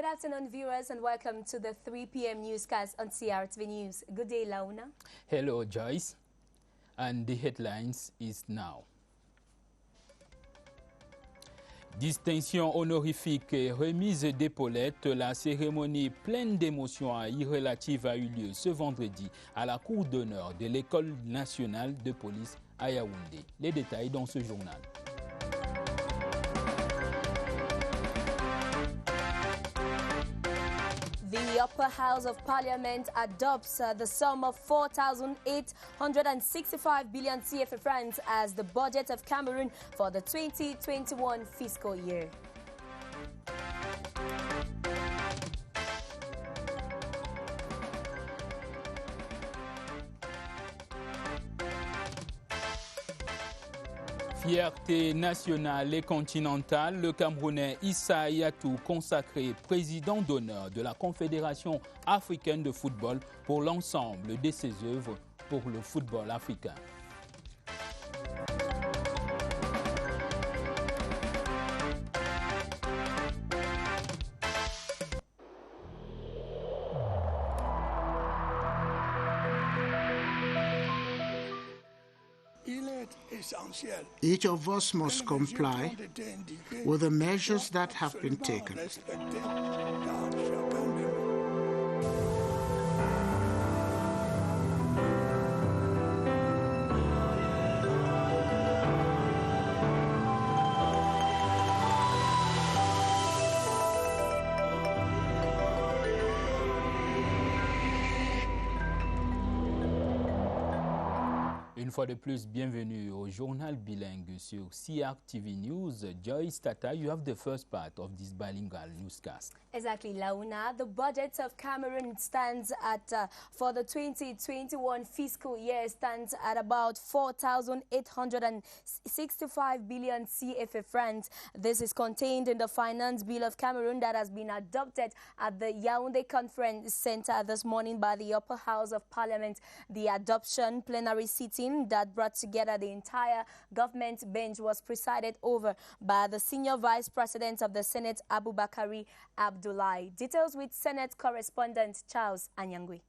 afternoon, viewers, and welcome to the 3 p.m. newscast on CRTV News. Good day, Launa. Hello, Joyce. And the headlines is now. Distinction honorifique et remise d'épaulettes, la cérémonie pleine d'émotions et relative a eu lieu ce vendredi à la cour d'honneur de l'École nationale de police à Yaoundé. Les détails dans ce journal. The Upper House of Parliament adopts the sum of 4,865 billion CFA francs as the budget of Cameroon for the 2021 fiscal year. Fierté nationale et continentale, le Camerounais Issa Hayatou consacré président d'honneur de la Confédération africaine de football pour l'ensemble de ses œuvres pour le football africain. Each of us must comply with the measures that have been taken. Une fois de plus, bienvenue au journal bilingue sur CRTV News. Joyce Tata, you have the first part of this bilingual newscast. Exactly, Launa. The budget of Cameroon stands at, for the 2021 fiscal year, stands at about 4,865 billion CFA francs. This is contained in the Finance Bill of Cameroon that has been adopted at the Yaoundé Conference Center this morning by the Upper House of Parliament. The adoption plenary sitting that brought together the entire government bench was presided over by the Senior Vice President of the Senate, Aboubakari Abdullahi. Details with Senate correspondent Charles Anyangui. It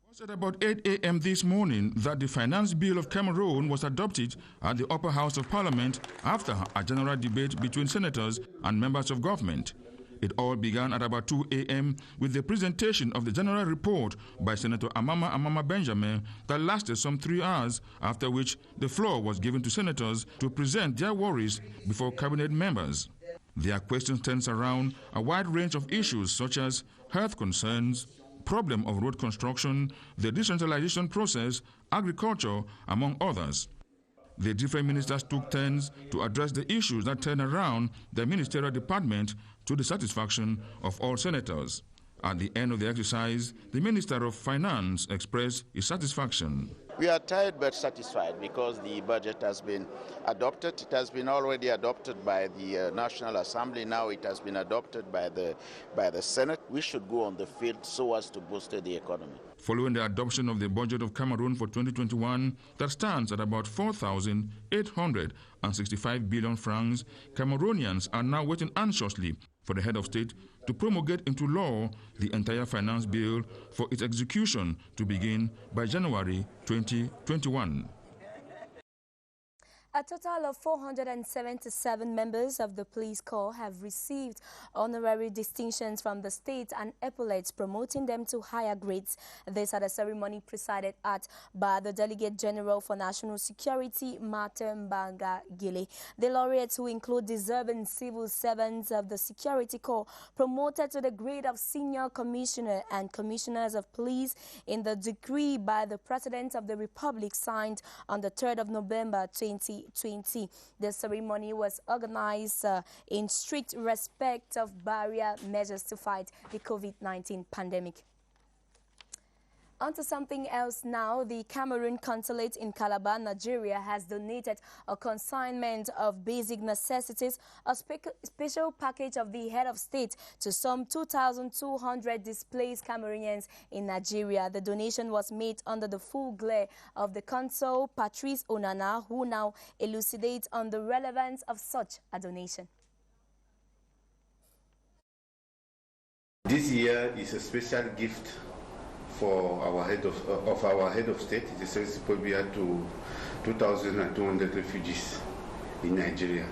was at about 8 a.m. this morning that the Finance Bill of Cameroon was adopted at the Upper House of Parliament after a general debate between senators and members of government. It all began at about 2 a.m. with the presentation of the general report by Senator Amama Benjamin that lasted some 3 hours, after which the floor was given to senators to present their worries before cabinet members. Their questions turned around a wide range of issues such as health concerns, problem of road construction, the decentralization process, agriculture, among others. The different ministers took turns to address the issues that turned around the ministerial department to the satisfaction of all senators. At the end of the exercise, the Minister of Finance expressed his satisfaction. We are tired but satisfied because the budget has been adopted. It has been already adopted by the National Assembly. Now it has been adopted by the Senate. We should go on the field so as to boost the economy. Following the adoption of the budget of Cameroon for 2021, that stands at about 4,865 billion francs, Cameroonians are now waiting anxiously for the head of state to promulgate into law the entire finance bill for its execution to begin by January 2021. A total of 477 members of the police corps have received honorary distinctions from the state and epaulets, promoting them to higher grades. This at a ceremony presided at by the Delegate General for National Security, Martin Mbanga Gile. The laureates, who include deserving civil servants of the Security Corps, promoted to the grade of Senior Commissioner and Commissioners of Police in the decree by the President of the Republic signed on the 3rd of November 2020. The ceremony was organized in strict respect of barrier measures to fight the COVID-19 pandemic. On to something else now. The Cameroon Consulate in Calabar, Nigeria, has donated a consignment of basic necessities, a special package of the head of state, to some 2,200 displaced Cameroonians in Nigeria. The donation was made under the full glare of the consul, Patrice Onana, who now elucidates on the relevance of such a donation. This year is a special gift for our head of state. It is responsible to 2,200 refugees in Nigeria.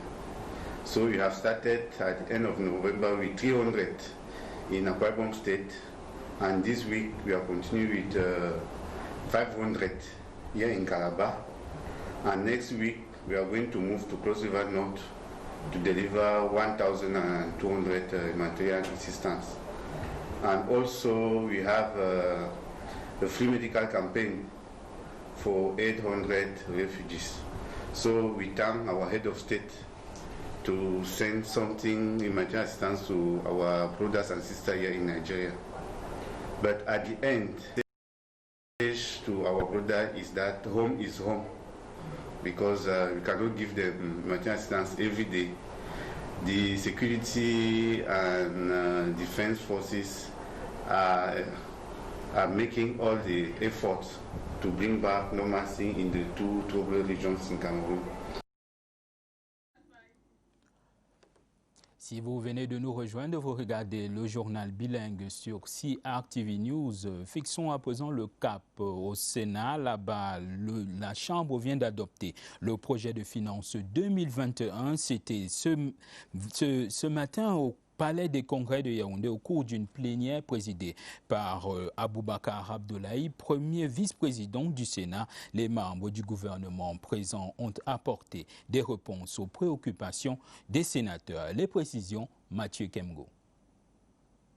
So we have started at the end of November with 300 in Akwa Ibom State, and this week we are continuing with 500 here in Calabar, and next week we are going to move to Cross River North to deliver 1,200 material assistance. And also we have a free medical campaign for 800 refugees. So we thank our head of state to send something in material assistance to our brothers and sisters here in Nigeria. But at the end, the message to our brother is that home is home, because we cannot give them material assistance every day. The security and defense forces are making all the efforts to bring back normalcy in the two troubled regions in Cameroon. Si vous venez de nous rejoindre, vous regardez le journal bilingue sur CR TV News. Fixons à présent le cap au Sénat. Là-bas, la Chambre vient d'adopter le projet de finances 2021. C'était ce matin au Palais des Congrès de Yaoundé au cours d'une plénière présidée par Aboubakar Abdoulaye, premier vice-président du Sénat. Les membres du gouvernement présents ont apporté des réponses aux préoccupations des sénateurs. Les précisions, Mathieu Kemgo.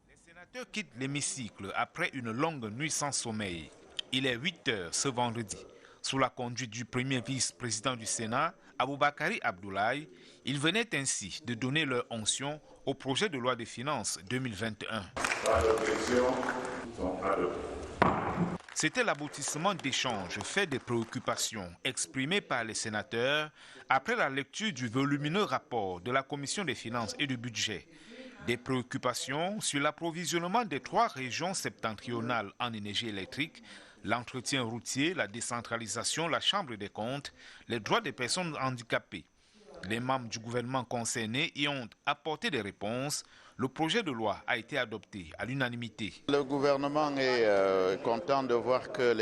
Les sénateurs quittent l'hémicycle après une longue nuit sans sommeil. Il est 8 heures ce vendredi. Sous la conduite du premier vice-président du Sénat, Aboubakari Abdoulaye, ils venaient ainsi de donner leur onction au projet de loi de finances 2021. C'était l'aboutissement d'échanges faits des préoccupations exprimées par les sénateurs après la lecture du volumineux rapport de la Commission des finances et du budget. Des préoccupations sur l'approvisionnement des 3 régions septentrionales en énergie électrique, l'entretien routier, la décentralisation, la Chambre des comptes, les droits des personnes handicapées. Les membres du gouvernement concernés y ont apporté des réponses. Le projet de loi a été adopté à l'unanimité. Le gouvernement est content de voir que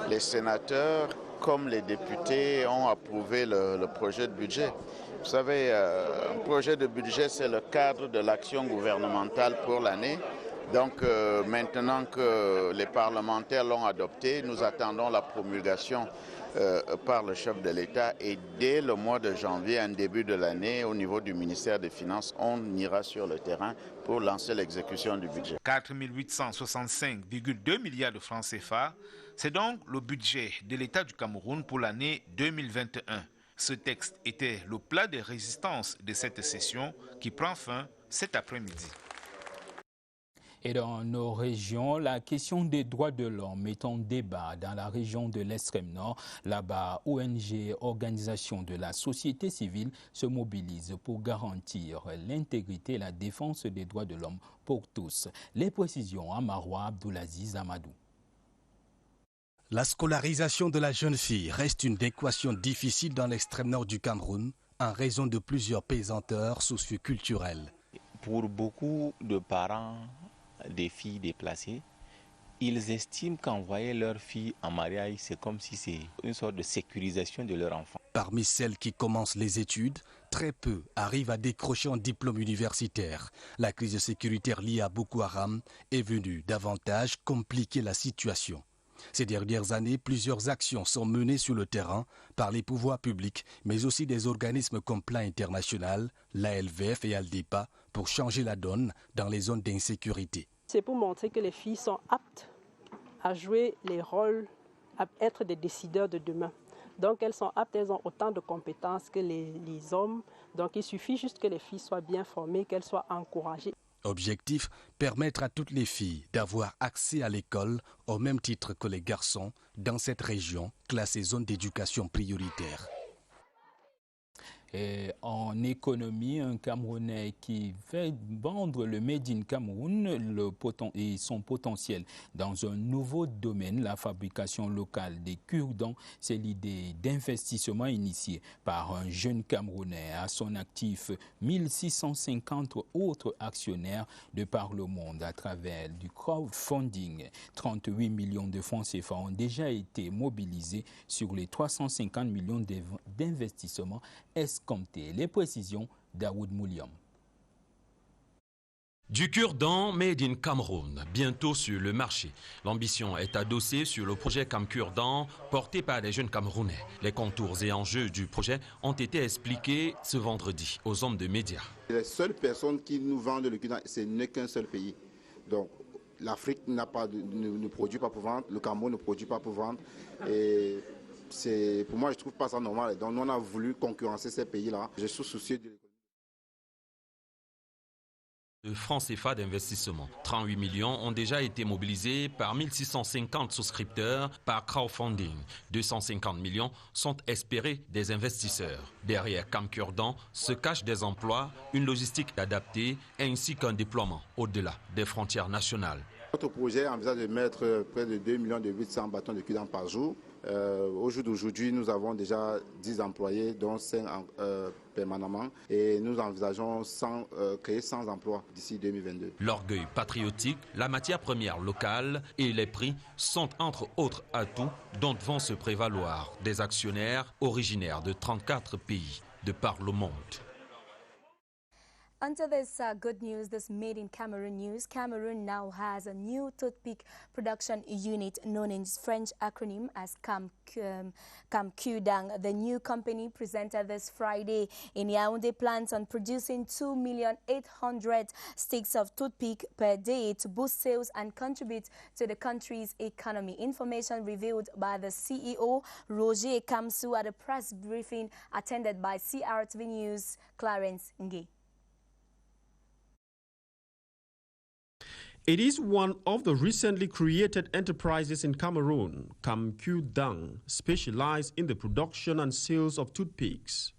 les sénateurs, comme les députés, ont approuvé le projet de budget. Vous savez, un projet de budget, c'est le cadre de l'action gouvernementale pour l'année. Donc maintenant que les parlementaires l'ont adopté, nous attendons la promulgation par le chef de l'État, et dès le mois de janvier, en début de l'année, au niveau du ministère des Finances, on ira sur le terrain pour lancer l'exécution du budget. 4 865,2 milliards de francs CFA, c'est donc le budget de l'État du Cameroun pour l'année 2021. Ce texte était le plat de résistance de cette session qui prend fin cet après-midi. Et dans nos régions, la question des droits de l'homme est en débat dans la région de l'extrême nord. Là-bas, ONG, organisations de la société civile se mobilisent pour garantir l'intégrité et la défense des droits de l'homme pour tous. Les précisions à Maroua Abdoulaziz Amadou. La scolarisation de la jeune fille reste une équation difficile dans l'extrême nord du Cameroun en raison de plusieurs pesanteurs socioculturelles. Pour beaucoup de parents des filles déplacées, ils estiment qu'envoyer leur fille en mariage, c'est comme si c'est une sorte de sécurisation de leur enfant. Parmi celles qui commencent les études, très peu arrivent à décrocher un diplôme universitaire. La crise sécuritaire liée à Boko Haram est venue davantage compliquer la situation. Ces dernières années, plusieurs actions sont menées sur le terrain par les pouvoirs publics, mais aussi des organismes comme Plan International, l'ALVF et Aldepa pour changer la donne dans les zones d'insécurité. C'est pour montrer que les filles sont aptes à jouer les rôles, à être des décideurs de demain. Donc elles sont aptes, elles ont autant de compétences que les hommes. Donc il suffit juste que les filles soient bien formées, qu'elles soient encouragées. Objectif, permettre à toutes les filles d'avoir accès à l'école au même titre que les garçons dans cette région classée zone d'éducation prioritaire. Et en économie, un Camerounais qui fait vendre le Made in Cameroun et son potentiel dans un nouveau domaine, la fabrication locale des cure-dents. C'est l'idée d'investissement initiée par un jeune Camerounais. À son actif, 1650 autres actionnaires de par le monde à travers du crowdfunding. 38 millions de francs CFA ont déjà été mobilisés sur les 350 millions d'investissements escomptés. Les précisions d'Aoud Mouliam. Du cure-dent made in Cameroun, bientôt sur le marché. L'ambition est adossée sur le projet Cam Cure-dent porté par des jeunes Camerounais. Les contours et enjeux du projet ont été expliqués ce vendredi aux hommes de médias. Les seules personnes qui nous vendent le cure-dent, ce n'est qu'un seul pays. Donc l'Afrique ne produit pas pour vendre, le Cameroun ne produit pas pour vendre. Et pour moi, je ne trouve pas ça normal. Donc nous, on a voulu concurrencer ces pays-là. Je suis soucieux de francs CFA d'investissement. 38 millions ont déjà été mobilisés par 1650 souscripteurs par crowdfunding. 250 millions sont espérés des investisseurs. Derrière Cam Cure-dent se cachent des emplois, une logistique adaptée ainsi qu'un déploiement au-delà des frontières nationales. Notre projet envisage de mettre près de 2 800 bâtons de cure-dent par jour. Au jour d'aujourd'hui, nous avons déjà 10 employés, dont 5 permanemment, et nous envisageons créer 100 emplois d'ici 2022. L'orgueil patriotique, la matière première locale et les prix sont entre autres atouts dont vont se prévaloir des actionnaires originaires de 34 pays de par le monde. Until this good news, this Made in Cameroon news, Cameroon now has a new toothpick production unit known in its French acronym as Cam Cure-dent. The new company presented this Friday in Yaoundé plans on producing 2,800,000 sticks of toothpick per day to boost sales and contribute to the country's economy. Information revealed by the CEO, Roger Kamsou, at a press briefing attended by CRTV News' Clarence Nge. It is one of the recently created enterprises in Cameroon. Cam Cure-dent specialized in the production and sales of toothpicks.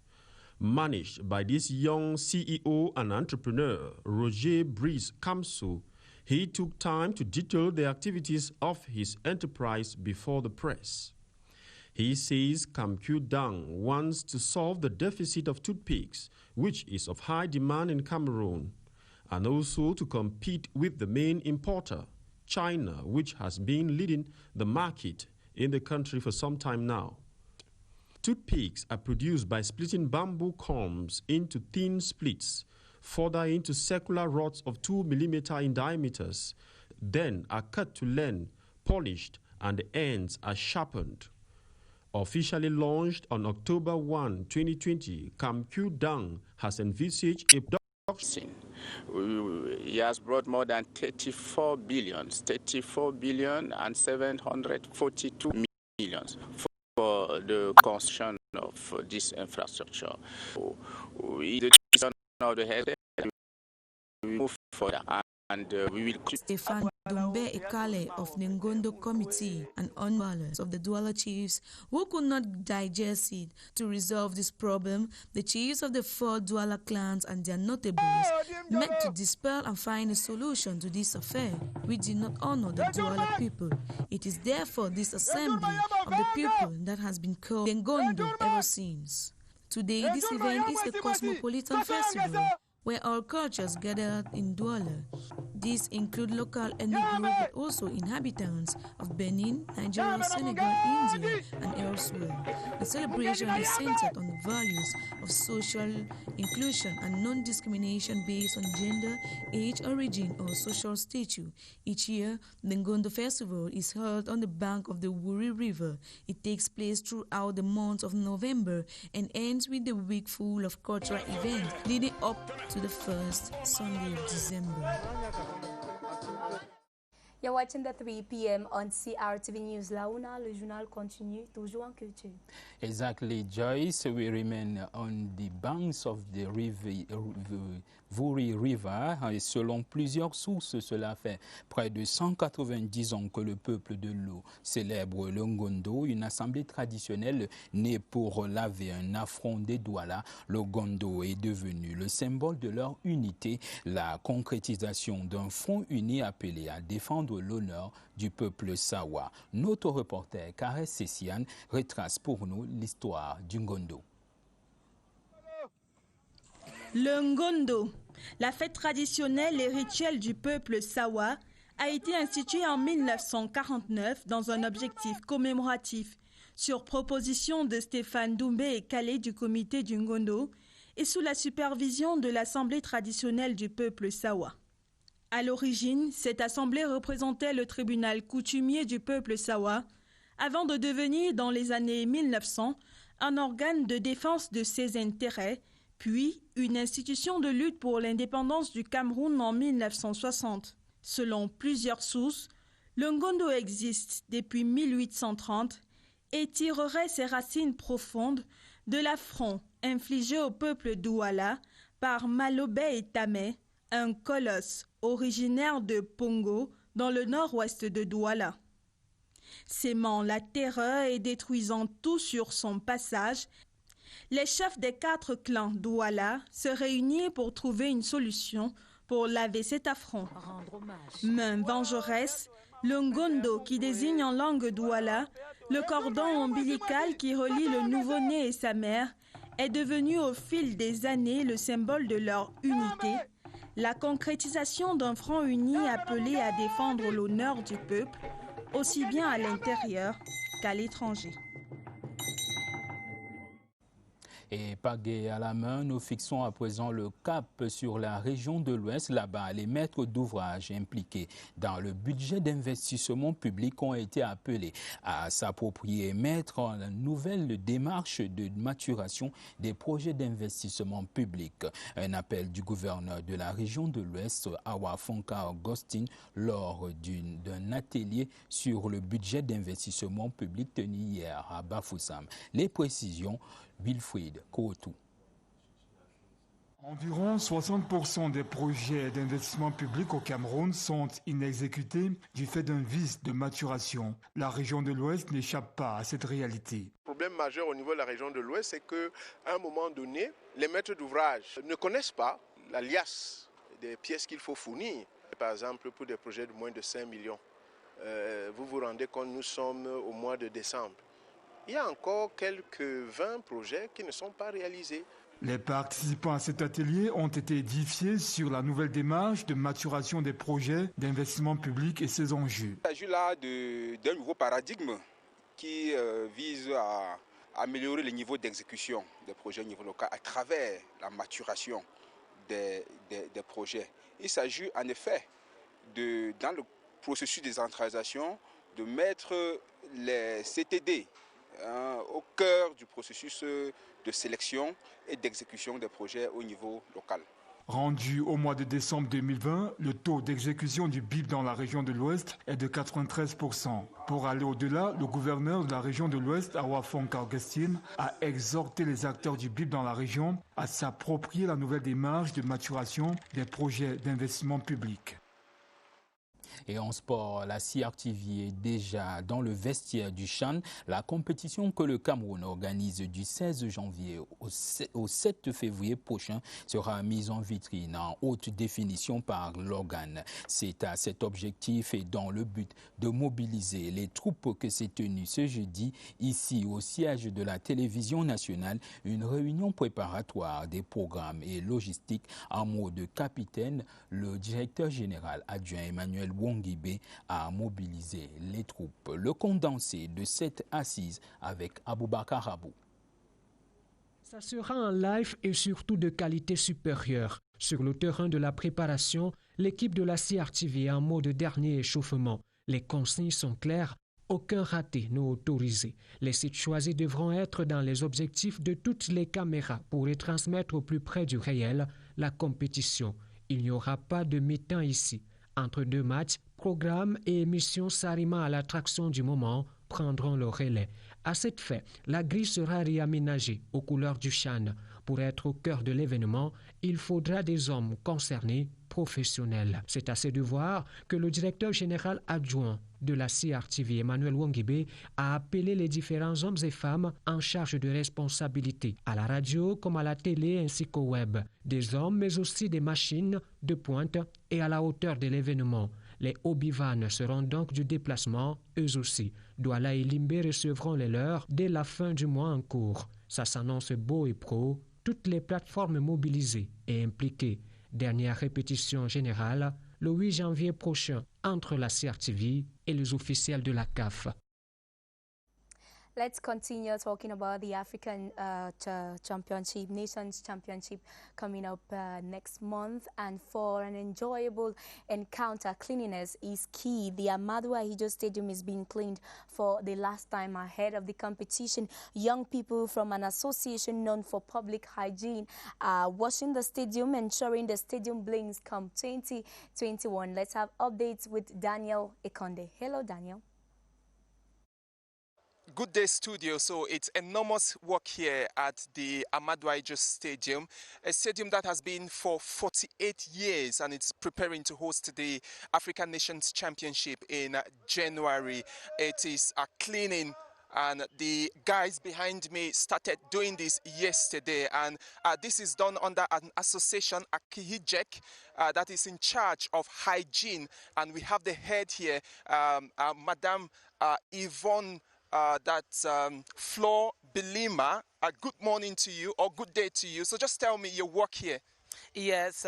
Managed by this young CEO and entrepreneur, Roger Brice Kamsou, he took time to detail the activities of his enterprise before the press. He says Cam Cure-dent wants to solve the deficit of toothpicks, which is of high demand in Cameroon, and also to compete with the main importer, China, which has been leading the market in the country for some time now. Toothpicks are produced by splitting bamboo combs into thin splits, further into circular rods of 2 mm in diameters, then are cut to length, polished, and the ends are sharpened. Officially launched on October 1, 2020, Cam Cure-dent has envisaged a He has brought more than 34 billion and 742 millions for the construction of this infrastructure. The decision of the head will move further, and we will. Stefan Dumbe Ekale of the Ngondo Committee and unbalance of the Douala chiefs who could not digest it. To resolve this problem, the chiefs of the 4 Douala clans and their notables met to dispel and find a solution to this affair, which did not honor the Douala people. It is therefore this assembly of the people that has been called the Ngondo ever since. Today, this event is the Cosmopolitan Festival, where all cultures gather in Douala. These include local ethnic groups, but also inhabitants of Benin, Nigeria, Senegal, India, and elsewhere. The celebration is centered on the values of social inclusion and non-discrimination based on gender, age, origin, or social status. Each year, the Ngondo Festival is held on the bank of the Wuri River. It takes place throughout the month of November and ends with a week full of cultural events leading up to the first Sunday of December. You're watching the 3 p.m. on CRTV News. Launa, le journal continue toujours en culture. Exactly, Joyce. We remain on the banks of the Wouri River. Et selon plusieurs sources, cela fait près de 190 ans que le peuple de l'eau célèbre le Ngondo, une assemblée traditionnelle née pour laver un affront des Douala. Le Ngondo est devenu le symbole de leur unité, la concrétisation d'un front uni appelé à défendre l'honneur du peuple Sawa. Notre reporter Karès Sessian retrace pour nous l'histoire du Ngondo. Le Ngondo, la fête traditionnelle et rituelle du peuple Sawa, a été instituée en 1949 dans un objectif commémoratif sur proposition de Stéphane Doumbé et Calais du comité du Ngondo et sous la supervision de l'Assemblée traditionnelle du peuple Sawa. À l'origine, cette assemblée représentait le tribunal coutumier du peuple Sawa avant de devenir dans les années 1900 un organe de défense de ses intérêts, puis une institution de lutte pour l'indépendance du Cameroun en 1960. Selon plusieurs sources, le Ngondo existe depuis 1830 et tirerait ses racines profondes de l'affront infligé au peuple Douala par Malobé et Tamé, un colosse originaire de Pongo dans le nord-ouest de Douala. Sémant la terreur et détruisant tout sur son passage, les chefs des 4 clans Douala se réunirent pour trouver une solution pour laver cet affront. Main vengeresse, le Ngondo, qui désigne en langue Douala le cordon ombilical qui relie le nouveau-né et sa mère, est devenu au fil des années le symbole de leur unité, la concrétisation d'un front uni appelé à défendre l'honneur du peuple, aussi bien à l'intérieur qu'à l'étranger. Et pagaie à la main, nous fixons à présent le cap sur la région de l'Ouest. Là-bas, les maîtres d'ouvrage impliqués dans le budget d'investissement public ont été appelés à s'approprier et mettre en nouvelle démarche de maturation des projets d'investissement public. Un appel du gouverneur de la région de l'Ouest, Awa Fonka Augustine, lors d'un atelier sur le budget d'investissement public tenu hier à Bafoussam. Les précisions, Wilfried Koutou. Environ 60% des projets d'investissement public au Cameroun sont inexécutés du fait d'un vice de maturation. La région de l'Ouest n'échappe pas à cette réalité. Le problème majeur au niveau de la région de l'Ouest, c'est qu'à un moment donné, les maîtres d'ouvrage ne connaissent pas la liasse des pièces qu'il faut fournir. Par exemple, pour des projets de moins de 5 millions, vous vous rendez compte, nous sommes au mois de décembre. Il y a encore quelques 20 projets qui ne sont pas réalisés. Les participants à cet atelier ont été édifiés sur la nouvelle démarche de maturation des projets d'investissement public et ses enjeux. Il s'agit là d'un nouveau paradigme qui vise à améliorer le niveau d'exécution des projets au niveau local à travers la maturation des projets. Il s'agit en effet, dans le processus de décentralisation, de mettre les CTD au cœur du processus de sélection et d'exécution des projets au niveau local. Rendu au mois de décembre 2020, le taux d'exécution du BIP dans la région de l'Ouest est de 93%. Pour aller au-delà, le gouverneur de la région de l'Ouest, Awa Fonka Augustine, a exhorté les acteurs du BIP dans la région à s'approprier la nouvelle démarche de maturation des projets d'investissement public. Et en sport, la CRTV est déjà dans le vestiaire du CHAN. La compétition que le Cameroun organise du 16 janvier au 7 février prochain sera mise en vitrine en haute définition par l'organe. C'est à cet objectif et dans le but de mobiliser les troupes que s'est tenue ce jeudi, ici au siège de la télévision nationale, une réunion préparatoire des programmes et logistiques en mode capitaine. Le directeur général adjoint Emmanuel Wongibé a mobilisé les troupes. Le condensé de cette assise avec Aboubakar Abou. Ça sera en live et surtout de qualité supérieure. Sur le terrain de la préparation, l'équipe de la CRTV est en mode dernier échauffement. Les consignes sont claires, aucun raté n'est autorisé. Les sites choisis devront être dans les objectifs de toutes les caméras pour retransmettre au plus près du réel la compétition. Il n'y aura pas de mi-temps ici. Entre deux matchs, programmes et émissions s'arrimant à l'attraction du moment prendront le relais. À cet fait, la grille sera réaménagée aux couleurs du Chan. Pour être au cœur de l'événement, il faudra des hommes concernés, professionnels. C'est à ces devoirs que le directeur général adjoint de la CRTV, Emmanuel Wongibé, a appelé les différents hommes et femmes en charge de responsabilités, à la radio comme à la télé ainsi qu'au web. Des hommes, mais aussi des machines de pointe et à la hauteur de l'événement. Les Obi-Wan seront donc du déplacement, eux aussi. Douala et Limbe recevront les leurs dès la fin du mois en cours. Ça s'annonce beau et pro, toutes les plateformes mobilisées et impliquées. Dernière répétition générale, le 8 janvier prochain, entre la CRTV et les officiels de la CAF. Let's continue talking about the African Championship, Nations Championship coming up next month. And for an enjoyable encounter, cleanliness is key. The Amadou Ahidjo Stadium is being cleaned for the last time ahead of the competition. Young people from an association known for public hygiene are washing the stadium, ensuring the stadium blinks come 2021. Let's have updates with Daniel Ekonde. Hello, Daniel. Good day, studio. So it's enormous work here at the Amadou Ahidjo Stadium, a stadium that has been for 48 years and it's preparing to host the African Nations Championship in January. It is a cleaning, and the guys behind me started doing this yesterday, and this is done under an association, Akihijek, that is in charge of hygiene. And we have the head here, Madame Yvonne Flor Belima. Good morning to you, or good day to you. So just tell me your work here. Yes,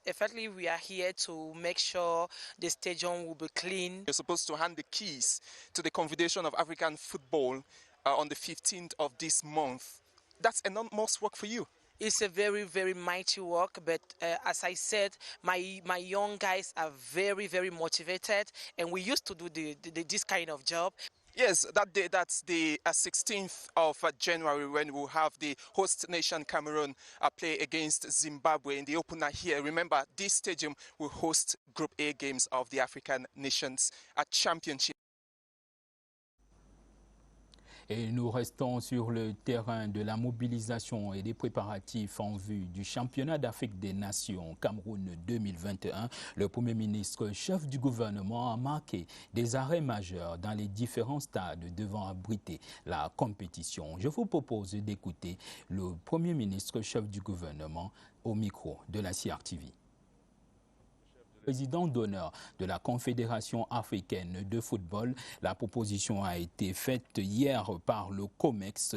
effectively we are here to make sure the stadium will be clean. You're supposed to hand the keys to the Confederation of African Football on the 15th of this month. That's enormous work for you. It's a very, very mighty work, but as I said, my young guys are very, very motivated, and we used to do this kind of job. Yes, that day, that's the 16th of January, when we'll have the host nation Cameroon play against Zimbabwe in the opener here. Remember, this stadium will host Group A games of the African Nations Championship. Et nous restons sur le terrain de la mobilisation et des préparatifs en vue du championnat d'Afrique des Nations Cameroun 2021. Le Premier ministre, chef du gouvernement, a marqué des arrêts majeurs dans les différents stades devant abriter la compétition. Je vous propose d'écouter le Premier ministre, chef du gouvernement, au micro de la CRTV. Président d'honneur de la Confédération africaine de football. La proposition a été faite hier par le COMEX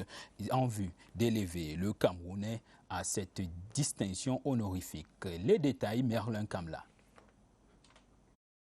en vue d'élever le Camerounais à cette distinction honorifique. Les détails, Merlin Kamla.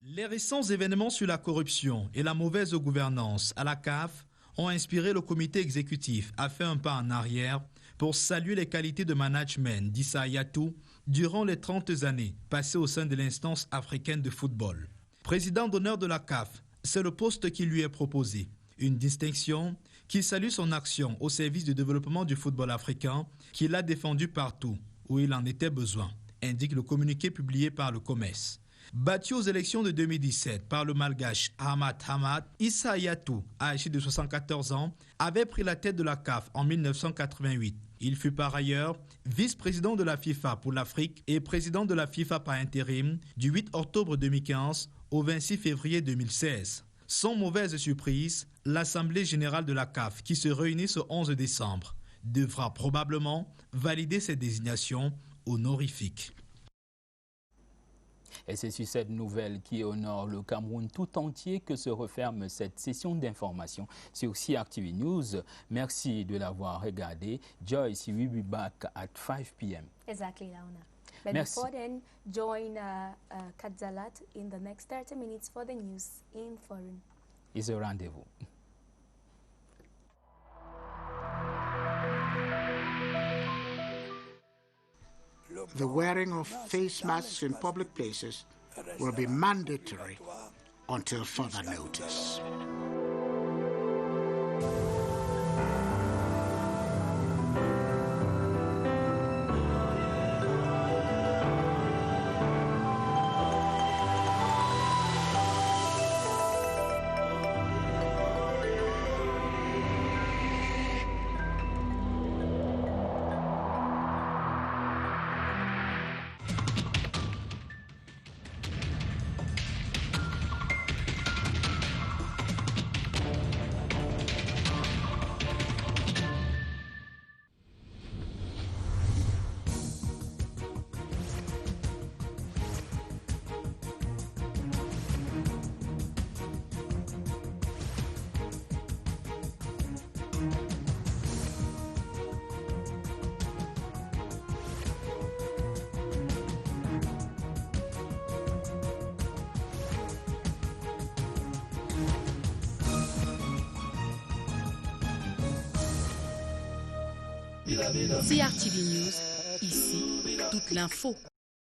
Les récents événements sur la corruption et la mauvaise gouvernance à la CAF ont inspiré le comité exécutif à faire un pas en arrière pour saluer les qualités de management d'Issa Hayatou durant les 30 années passées au sein de l'instance africaine de football. Président d'honneur de la CAF, c'est le poste qui lui est proposé. Une distinction qui salue son action au service du développement du football africain qu'il a défendu partout où il en était besoin, indique le communiqué publié par le COMEX. Battu aux élections de 2017 par le malgache Ahmad Hamad, Issa Hayatou, âgé de 74 ans, avait pris la tête de la CAF en 1988. Il fut par ailleurs vice-président de la FIFA pour l'Afrique et président de la FIFA par intérim du 8 octobre 2015 au 26 février 2016. Sans mauvaise surprise, l'Assemblée générale de la CAF, qui se réunit ce 11 décembre, devra probablement valider cette désignation honorifique. Et c'est sur cette nouvelle qui honore le Cameroun tout entier que se referme cette session d'information sur CRTV News. Merci de l'avoir regardé. Joyce, we will be back at 5 p.m. Exactly, Launa. But Merci. before then, join Kadzalat in the next 30 minutes for the news in foreign. It's a rendezvous. The wearing of face masks in public places will be mandatory until further notice. CRTV News, ici, toute l'info.